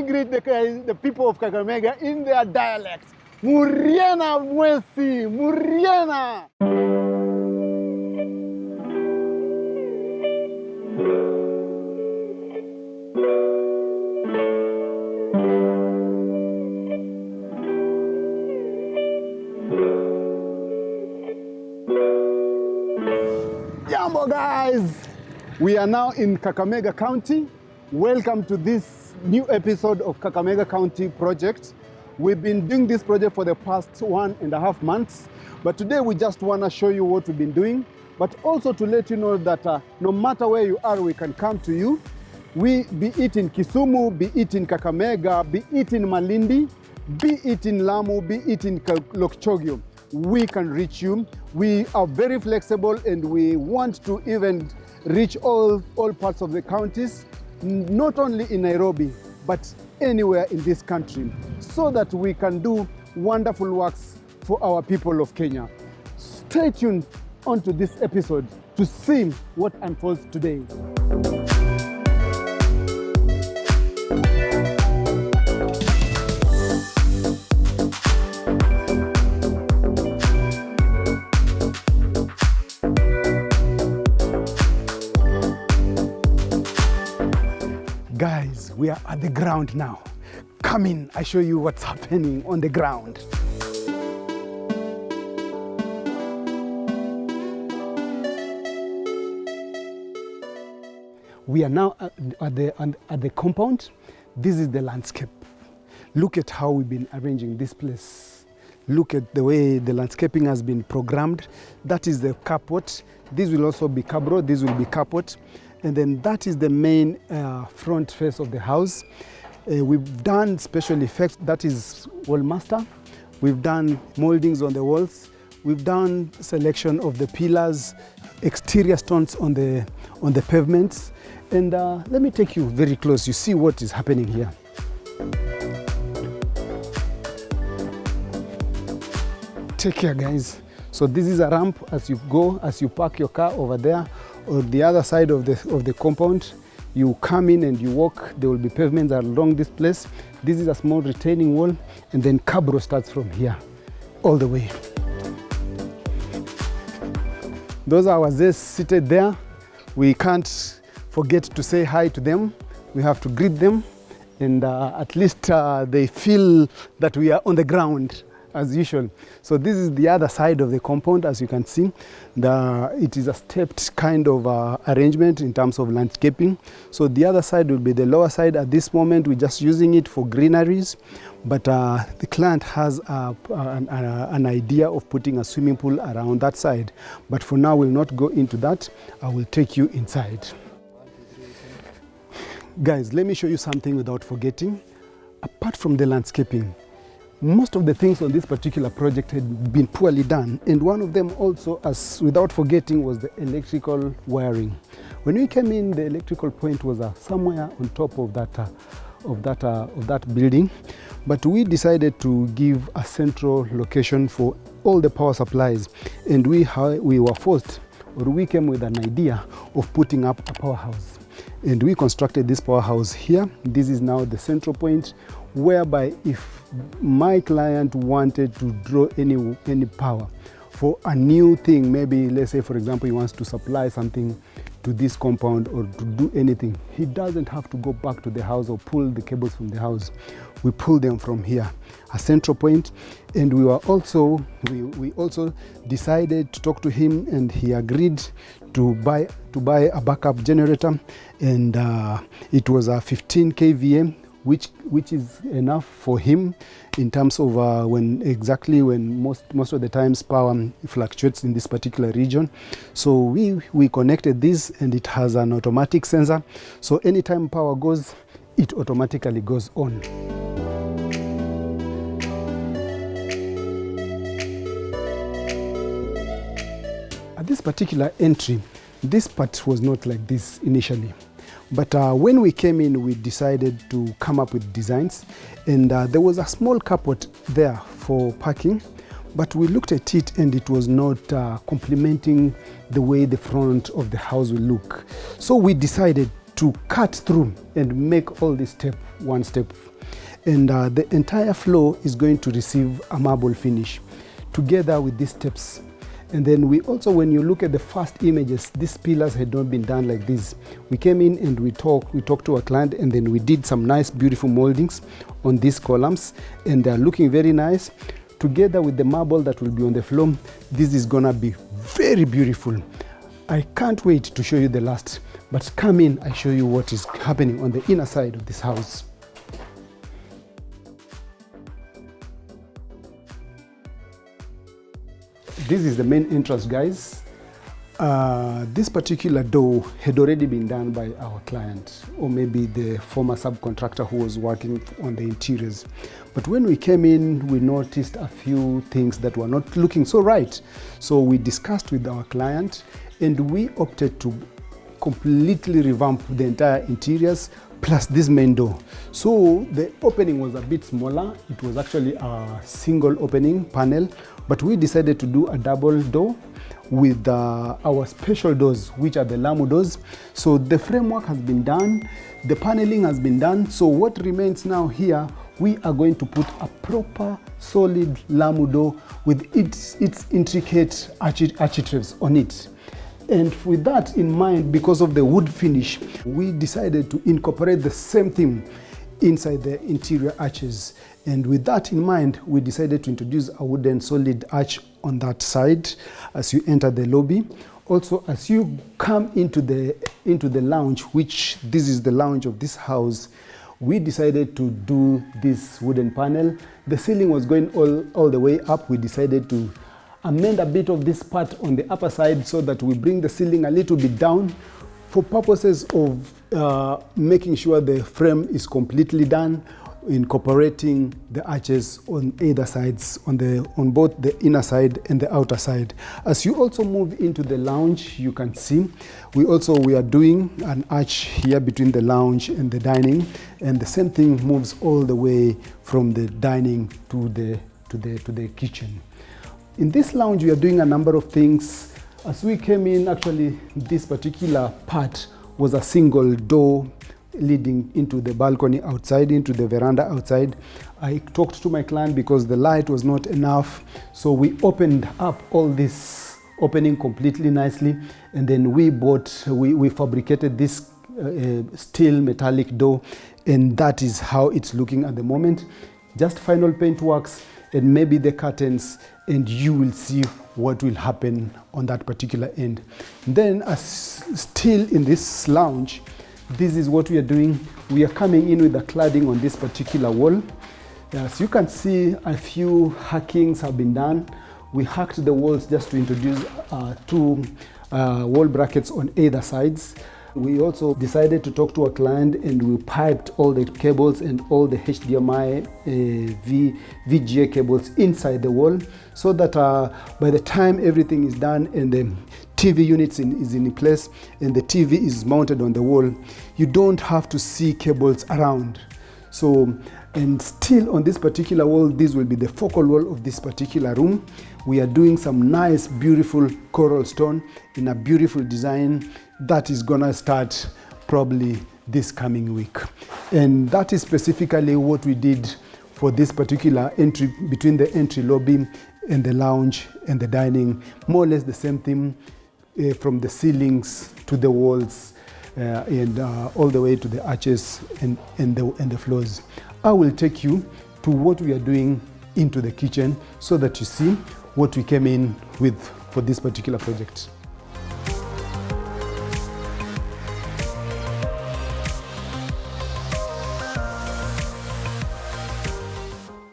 me greet the people of Kakamega in their dialect. Muriena mwesi, Muriena. Jambo guys! We are now in Kakamega County. Welcome to this new episode of Kakamega County Project. We've been doing this project for the past 1.5 months, but today we just want to show you what we've been doing, but also to let you know that no matter where you are, we can come to you. Be it in Kisumu, be it in Kakamega, be it in Malindi, be it in Lamu, be it in Lokchogio. We can reach you. We are very flexible and we want to even reach all parts of the counties, not only in Nairobi, but anywhere in this country, so that we can do wonderful works for our people of Kenya. Stay tuned onto this episode to see what unfolds today. Guys, we are at the ground now. Come in, I show you what's happening on the ground. We are now at the compound. This is the landscape. Look at how we've been arranging this place. Look at the way the landscaping has been programmed. That is the carport. This will also be cabro, this will be carport. And then that is the main front face of the house. We've done special effects, that is wall master. We've done moldings on the walls. We've done selection of the pillars, exterior stones on the pavements. And let me take you very close. You see what is happening here. Take care, guys. So this is a ramp as you go, as you park your car over there. On the other side of the compound, you come in and you walk. There will be pavements along this place. This is a small retaining wall, and then cabro starts from here all the way. Those are our seated there. We can't forget to say hi to them. We have to greet them, and at least they feel that we are on the ground as usual. So this is the other side of the compound. As you can see, it is a stepped kind of arrangement in terms of landscaping. So the other side will be the lower side. At this moment, we're just using it for greeneries, but the client has an idea of putting a swimming pool around that side. But for now, we'll not go into that. I will take you inside. Guys, let me show you something without forgetting. Apart from the landscaping, most of the things on this particular project had been poorly done, and one of them also, as without forgetting, was the electrical wiring. When we came in, the electrical point was somewhere on top of that building, but we decided to give a central location for all the power supplies, and we were forced, or we came with an idea of putting up a powerhouse. And we constructed this powerhouse here. This is now the central point, whereby if my client wanted to draw any power for a new thing, maybe let's say for example he wants to supply something to this compound or to do anything, he doesn't have to go back to the house or pull the cables from the house. We pull them from here, a central point. And we also decided to talk to him, and he agreed to buy a backup generator, and it was a 15 kVA, which is enough for him in terms of when most of the times power fluctuates in this particular region. So we connected this, and it has an automatic sensor. So anytime power goes, it automatically goes on. At this particular entry, this part was not like this initially. But when we came in, we decided to come up with designs, and there was a small carport there for parking, but we looked at it and it was not complementing the way the front of the house will look. So we decided to cut through and make all this step one step. And the entire floor is going to receive a marble finish together with these steps. And then we also, when you look at the first images, these pillars had not been done like this. We came in and we talked to our client, and then we did some nice beautiful moldings on these columns, and they're looking very nice. Together with the marble that will be on the floor, this is gonna be very beautiful. I can't wait to show you the last, but come in, I show you what is happening on the inner side of this house. This is the main entrance, guys. This particular door had already been done by our client, or maybe the former subcontractor who was working on the interiors. But when we came in, we noticed a few things that were not looking so right. So we discussed with our client, and we opted to completely revamp the entire interiors plus this main door. So the opening was a bit smaller. It was actually a single opening panel, but we decided to do a double door with our special doors, which are the Lamu doors. So the framework has been done, the paneling has been done. So what remains now here, we are going to put a proper solid Lamu door with its intricate architraves on it. And with that in mind, because of the wood finish, we decided to incorporate the same theme inside the interior arches. And with that in mind, we decided to introduce a wooden solid arch on that side as you enter the lobby. Also, as you come into the lounge, which this is the lounge of this house, we decided to do this wooden panel. The ceiling was going all the way up. We decided to amend a bit of this part on the upper side so that we bring the ceiling a little bit down for purposes of making sure the frame is completely done, incorporating the arches on either sides, on both the inner side and the outer side. As you also move into the lounge, you can see we are doing an arch here between the lounge and the dining, and the same thing moves all the way from the dining to the kitchen. In this lounge, we are doing a number of things. As we came in, actually, this particular part was a single door leading into the balcony outside, into the veranda outside. I talked to my client because the light was not enough, so we opened up all this opening completely nicely, and then we fabricated this steel metallic door, and that is how it's looking at the moment. Just final paint works and maybe the curtains, and you will see what will happen on that particular end. Then, as still in this lounge, this is what we are doing. We are coming in with the cladding on this particular wall. As you can see, a few hackings have been done. We hacked the walls just to introduce two wall brackets on either sides. We also decided to talk to a client, and we piped all the cables and all the HDMI VGA cables inside the wall, so that by the time everything is done and the TV unit is in place and the TV is mounted on the wall, you don't have to see cables around. So, and still on this particular wall, this will be the focal wall of this particular room. We are doing some nice, beautiful coral stone in a beautiful design that is gonna start probably this coming week. And that is specifically what we did for this particular entry, between the entry lobby and the lounge and the dining. More or less the same thing, from the ceilings to the walls and all the way to the arches and the floors. I will take you to what we are doing into the kitchen so that you see what we came in with for this particular project.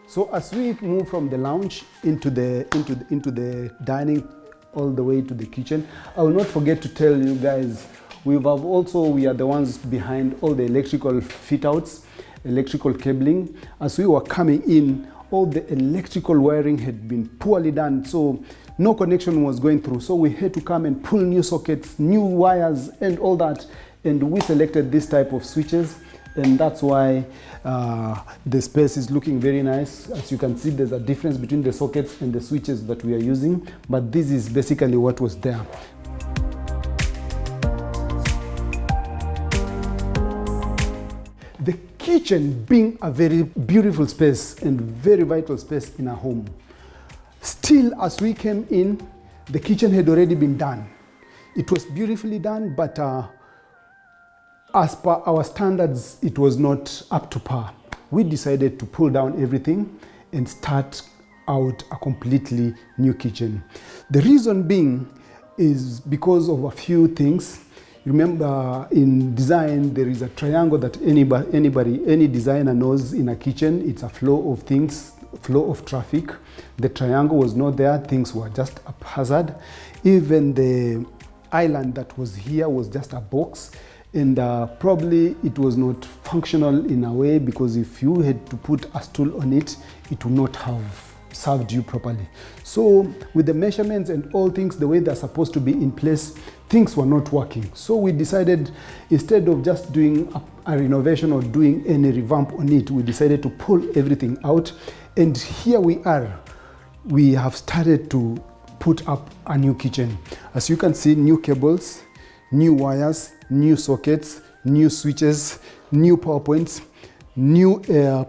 So as we move from the lounge into the dining all the way to the kitchen, I will not forget to tell you guys, we are the ones behind all the electrical fit-outs, electrical cabling. As we were coming in, all the electrical wiring had been poorly done, so no connection was going through. So we had to come and pull new sockets, new wires and all that. And we selected this type of switches, and that's why the space is looking very nice. As you can see, there's a difference between the sockets and the switches that we are using, but this is basically what was there. kitchen being a very beautiful space and very vital space in a home, still as we came in, the kitchen had already been done. It was beautifully done, but as per our standards, it was not up to par. We decided to pull down everything and start out a completely new kitchen. The reason being is because of a few things. Remember, in design, there is a triangle that any designer knows in a kitchen. It's a flow of things, flow of traffic. The triangle was not there. Things were just haphazard. Even the island that was here was just a box. And probably it was not functional in a way, because if you had to put a stool on it, it would not have served you properly. So with the measurements and all things, the way they're supposed to be in place, things were not working. So we decided, instead of just doing a renovation or doing any revamp on it, we decided to pull everything out. And here we are. We have started to put up a new kitchen. As you can see, new cables, new wires, new sockets, new switches, new power points, new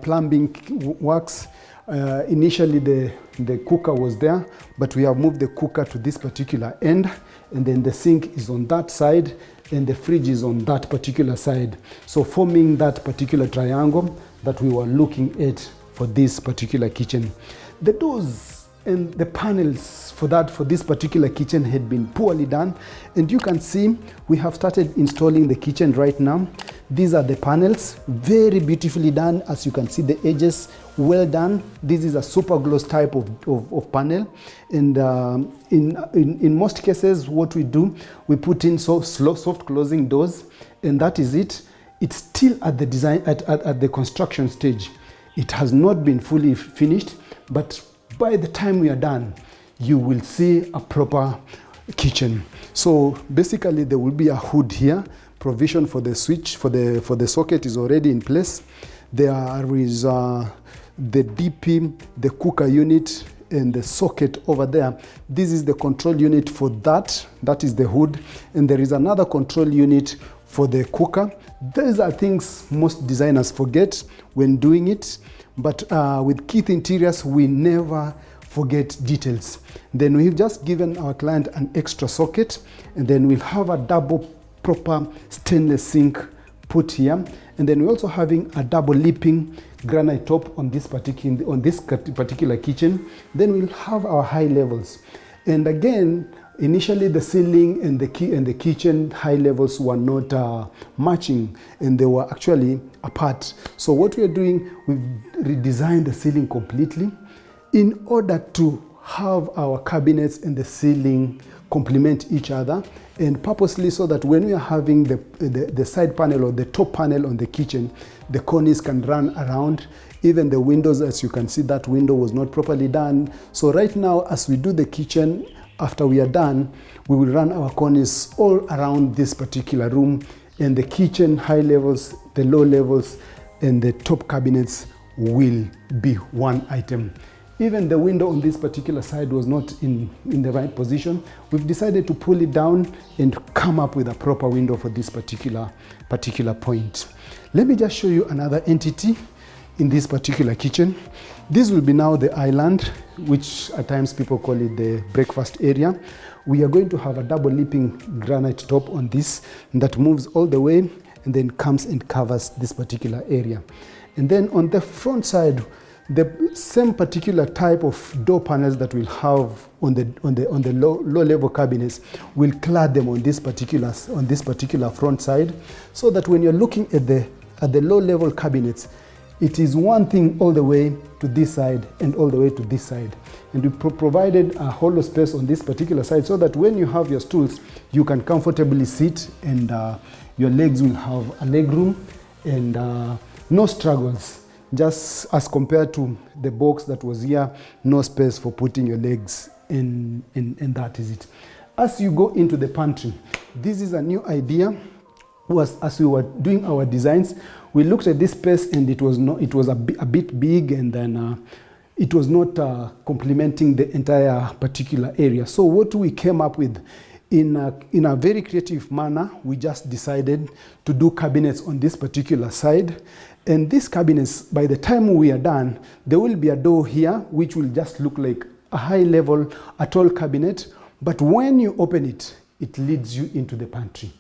plumbing works. Initially the cooker was there, but we have moved the cooker to this particular end, and then the sink is on that side and the fridge is on that particular side. So forming that particular triangle that we were looking at for this particular kitchen. The doors and the panels for this particular kitchen had been poorly done, and you can see we have started installing the kitchen right now. These are the panels, very beautifully done. As you can see, the edges well done. This is a super gloss type of panel, and in most cases what we do, we put in soft closing doors, and that is it. It's still at the design at the construction stage. It has not been fully finished, but by the time we are done, you will see a proper kitchen. So basically there will be a hood here. Provision for the switch, for the socket is already in place. There is the DP, the cooker unit, and the socket over there. This is the control unit for that. That is the hood. And there is another control unit for the cooker. These are things most designers forget when doing it. But with Keith Interiors, we never forget details. Then we've just given our client an extra socket, and then we'll have a double proper stainless sink put here, and then we're also having a double leaping granite top on this particular kitchen. Then we'll have our high levels, and again, initially the ceiling and the kitchen high levels were not matching, and they were actually apart. So what we're doing, we've redesigned the ceiling completely in order to have our cabinets and the ceiling complement each other, and purposely so that when we are having the side panel or the top panel on the kitchen, the cornice can run around. Even the windows, as you can see, that window was not properly done. So right now, as we do the kitchen, after we are done, we will run our cornice all around this particular room, and the kitchen high levels, the low levels, and the top cabinets will be one item. Even the window on this particular side was not in the right position. We've decided to pull it down and come up with a proper window for this particular point. Let me just show you another entity in this particular kitchen. This will be now the island, which at times people call it the breakfast area. We are going to have a double leaping granite top on this that moves all the way and then comes and covers this particular area. And then on the front side, the same particular type of door panels that we'll have on the low level cabinets, we'll clad them on this particular front side, so that when you're looking at the low level cabinets, it is one thing all the way to this side and all the way to this side. And we provided a hollow space on this particular side, so that when you have your stools, you can comfortably sit, and your legs will have a leg room, and no struggles. Just as compared to the box that was here, no space for putting your legs in, and that is it. As you go into the pantry, this is a new idea. As we were doing our designs, we looked at this space, and it was a bit big, and then it was not complementing the entire particular area. So what we came up with, in a very creative manner, we just decided to do cabinets on this particular side, And these cabinets, by the time we are done, there will be a door here, which will just look like a high level, a tall cabinet. But when you open it, it leads you into the pantry.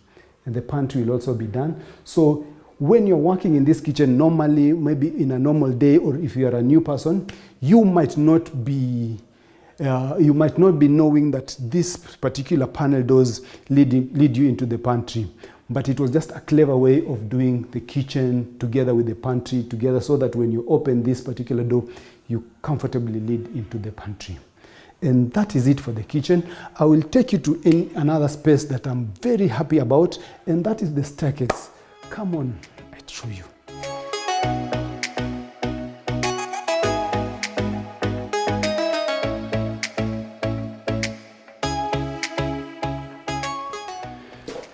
And the pantry will also be done. So when you're working in this kitchen, normally, maybe in a normal day, or if you are a new person, you might not be knowing that this particular panel doors lead you into the pantry. But it was just a clever way of doing the kitchen together with the pantry together, so that when you open this particular door, you comfortably lead into the pantry. And that is it for the kitchen. I will take you to another space that I'm very happy about, and that is the staircase. Come on, I'll show you.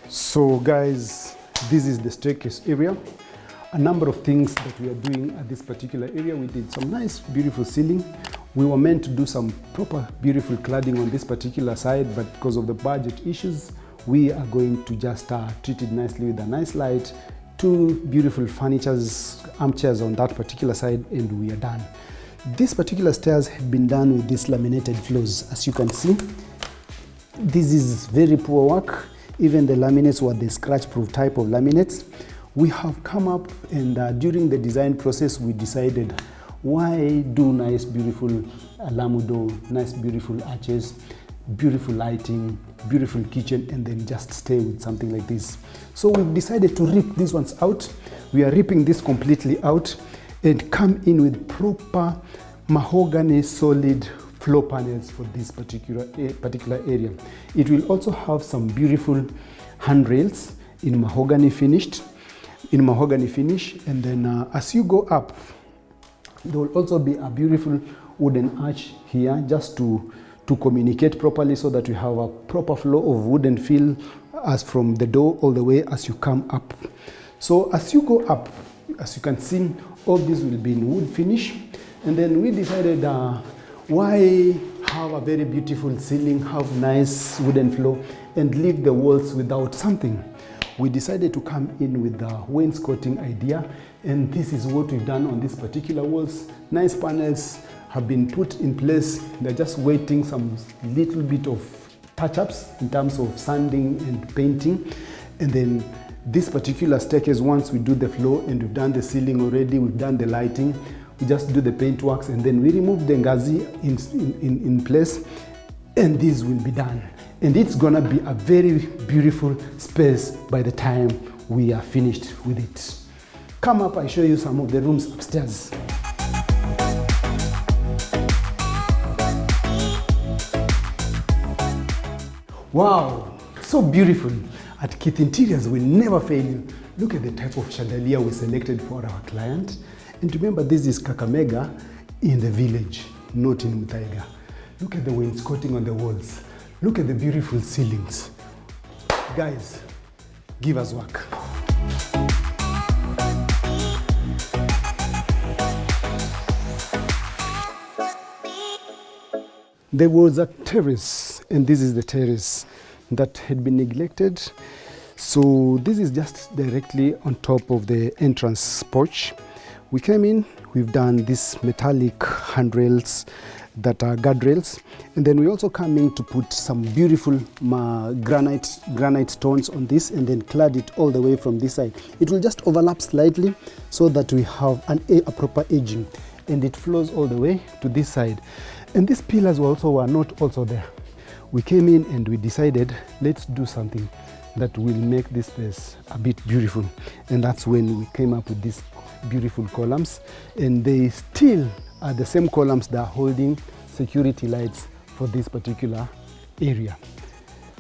So guys, this is the staircase area. A number of things that we are doing at this particular area. We did some nice, beautiful ceiling. We were meant to do some proper, beautiful cladding on this particular side, but because of the budget issues, we are going to just treat it nicely with a nice light, 2 beautiful armchairs on that particular side, and we are done. This particular stairs had been done with these laminated floors. As you can see, this is very poor work. Even the laminates were the scratch-proof type of laminates. We have come up, and during the design process, we decided, why do nice, beautiful alamudo, nice, beautiful arches, beautiful lighting, beautiful kitchen, and then just stay with something like this? So we've decided to rip these ones out. We are ripping this completely out and come in with proper mahogany solid floor panels for this particular area. It will also have some beautiful handrails in mahogany finish, and then as you go up, there will also be a beautiful wooden arch here, just to communicate properly, so that we have a proper flow of wooden feel as from the door all the way as you come up. So as you go up, as you can see, all this will be in wood finish. And then we decided, why have a very beautiful ceiling, have nice wooden floor, and leave the walls without something? We decided to come in with the wainscoting idea, and this is what we've done on these particular walls. Nice panels have been put in place. They're just waiting some little bit of touch-ups in terms of sanding and painting. And then this particular staircase, once we do the floor and we've done the ceiling already, we've done the lighting, we just do the paint works, and then we remove the ngazi in place, and this will be done. And it's gonna be a very beautiful space by the time we are finished with it. Come up, I show you some of the rooms upstairs. Wow, so beautiful. At Kith Interiors, we never fail you. Look at the type of chandelier we selected for our client. And remember, this is Kakamega in the village, not in Mutaiga. Look at the wainscoting on the walls. Look at the beautiful ceilings. Guys, give us work. There was a terrace, and this is the terrace that had been neglected. So this is just directly on top of the entrance porch. We came in, we've done these metallic handrails that are guardrails, and then we also come in to put some beautiful granite stones on this, and then clad it all the way from this side. It will just overlap slightly so that we have a proper edging, and it flows all the way to this side. And these pillars were not also there. We came in and we decided, let's do something that will make this place a bit beautiful. And that's when we came up with these beautiful columns. And they still are the same columns that are holding security lights for this particular area.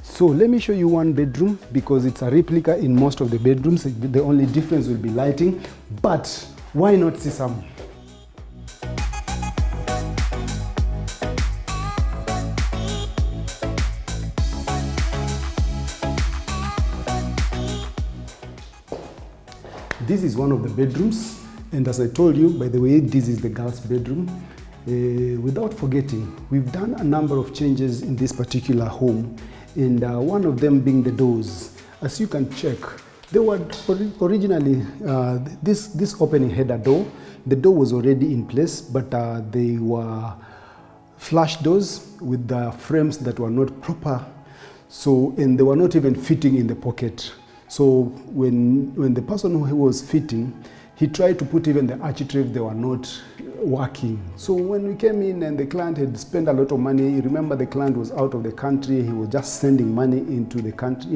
So let me show you one bedroom, because it's a replica in most of the bedrooms. The only difference will be lighting, but why not see some? This is one of the bedrooms, and as I told you, by the way, this is the girls' bedroom. Without forgetting, we've done a number of changes in this particular home, and one of them being the doors. As you can check, They were originally, this opening had a door. The door was already in place, but they were flush doors with the frames that were not proper. So, and they were not even fitting in the pocket. So when the person who was fitting, he tried to put even the architraves, they were not working. So when we came in and the client had spent a lot of money, remember the client was out of the country, he was just sending money into the country,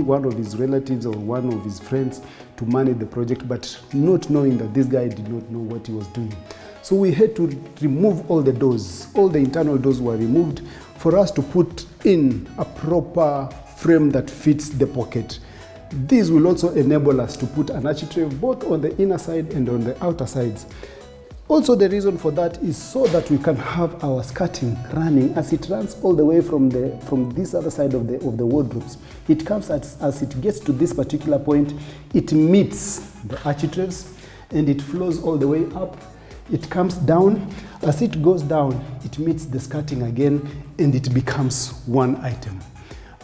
one of his relatives or one of his friends to manage the project, but not knowing that this guy did not know what he was doing. So we had to remove all the doors. All the internal doors were removed for us to put in a proper frame that fits the pocket. This will also enable us to put an architrave both on the inner side and on the outer sides. Also, the reason for that is so that we can have our skirting running as it runs all the way from this other side of the wardrobes. It comes as it gets to this particular point, it meets the architraves and it flows all the way up. It comes down. As it goes down, it meets the skirting again and it becomes one item.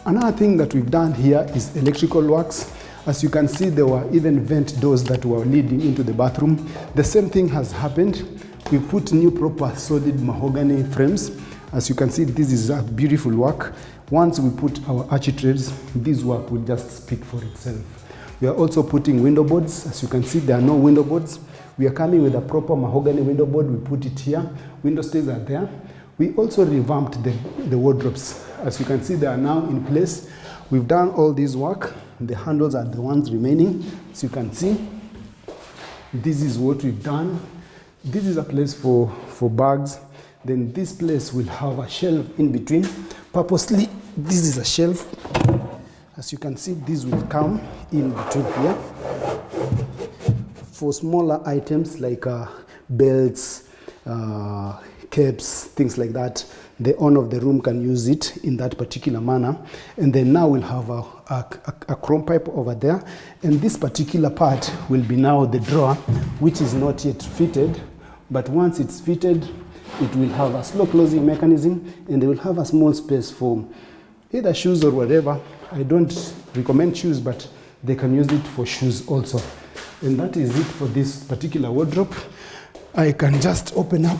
Another thing that we've done here is electrical works. As you can see, there were even vent doors that were leading into the bathroom. The same thing has happened. We put new proper solid mahogany frames. As you can see, this is a beautiful work. Once we put our architraves, this work will just speak for itself. We are also putting window boards. As you can see, there are no window boards. We are coming with a proper mahogany window board. We put it here. Window stays are there. We also revamped the wardrobes. As you can see, they are now in place. We've done all this work. The handles are the ones remaining. As you can see, this is what we've done. This is a place for bags. Then this place will have a shelf in between. Purposely, this is a shelf. As you can see, this will come in between here. For smaller items like belts, caps, things like that, the owner of the room can use it in that particular manner. And then now we'll have a chrome pipe over there. And this particular part will be now the drawer, which is not yet fitted. But once it's fitted, it will have a slow closing mechanism and they will have a small space for either shoes or whatever. I don't recommend shoes, but they can use it for shoes also. And that is it for this particular wardrobe. I can just open up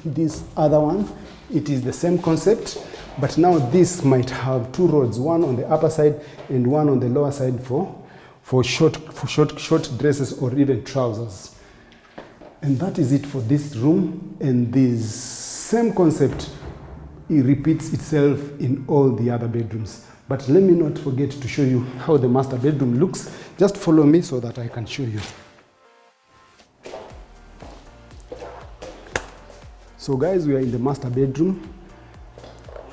this other one. It is the same concept, but now this might have two rods, one on the upper side and one on the lower side for short dresses or even trousers. And that is it for this room. And this same concept, it repeats itself in all the other bedrooms. But let me not forget to show you how the master bedroom looks. Just follow me so that I can show you. So guys, we are in the master bedroom.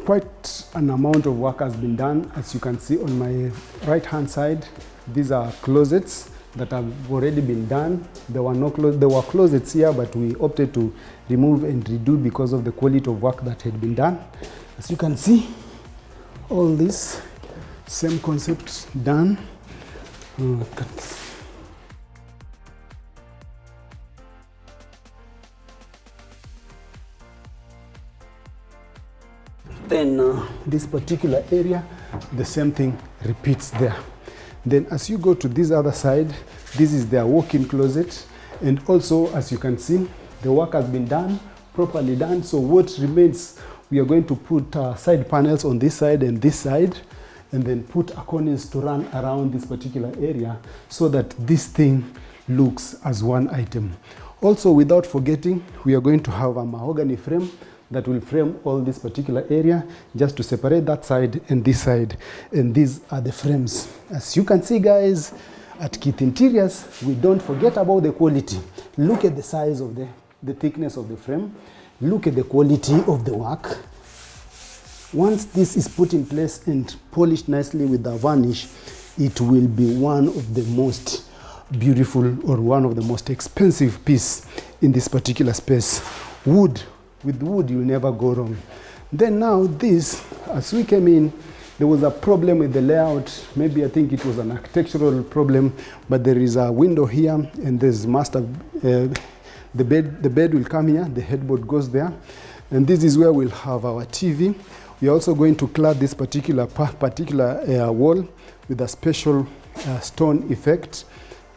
Quite an amount of work has been done. As you can see on my right hand side, these are closets that have already been done. There were closets here, but we opted to remove and redo because of the quality of work that had been done. As you can see, all this same concept done. Then this particular area, the same thing repeats there. Then as you go to this other side, this is their walk-in closet. And also, as you can see, the work has been done, properly done. So what remains, we are going to put side panels on this side and this side, and then put a cornice to run around this particular area so that this thing looks as one item. Also, without forgetting, we are going to have a mahogany frame that will frame all this particular area, just to separate that side and this side. And these are the frames. As you can see, guys, at Keith Interiors, we don't forget about the quality. Look at the size of the thickness of the frame. Look at the quality of the work. Once this is put in place and polished nicely with the varnish, it will be one of the most beautiful or one of the most expensive piece in this particular space. Wood. With wood, you'll never go wrong. Then now this, as we came in, there was a problem with the layout. Maybe I think it was an architectural problem, but there is a window here and there's master, the bed will come here, the headboard goes there. And this is where we'll have our TV. We're also going to clad this particular wall with a special stone effect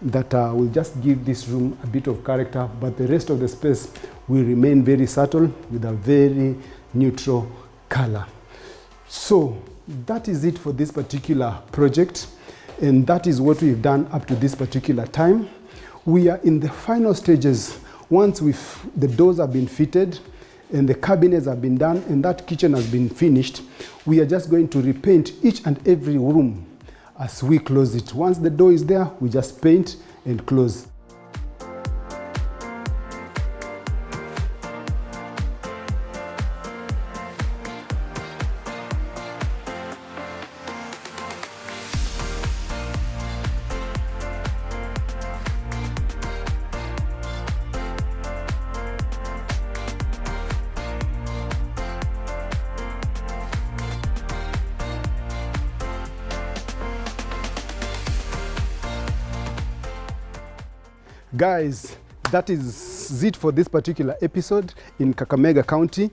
that will just give this room a bit of character, but the rest of the space will remain very subtle with a very neutral color. So that is it for this particular project, and that is what we've done up to this particular time. We are in the final stages. Once the doors have been fitted and the cabinets have been done and that kitchen has been finished, we are just going to repaint each and every room as we close it. Once the door is there, we just paint and close. Guys, that is it for this particular episode in Kakamega County.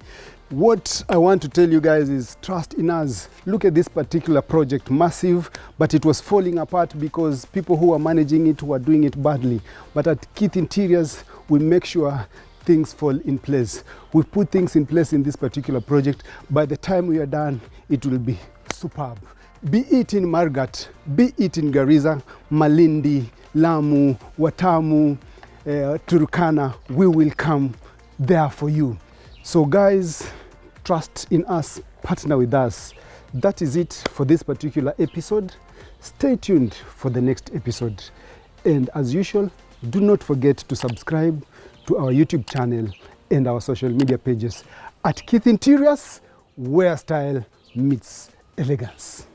What I want to tell you guys is trust in us. Look at this particular project, massive, but it was falling apart because people who are managing it were doing it badly. But at Keith Interiors, we make sure things fall in place. We put things in place in this particular project. By the time we are done, it will be superb. Be it in Margat, be it in Garissa, Malindi, Lamu, Watamu, Turkana, we will come there for you. So guys, trust in us, partner with us. That is it for this particular episode. Stay tuned for the next episode. And as usual, do not forget to subscribe to our YouTube channel and our social media pages at Keith Interiors, where style meets elegance.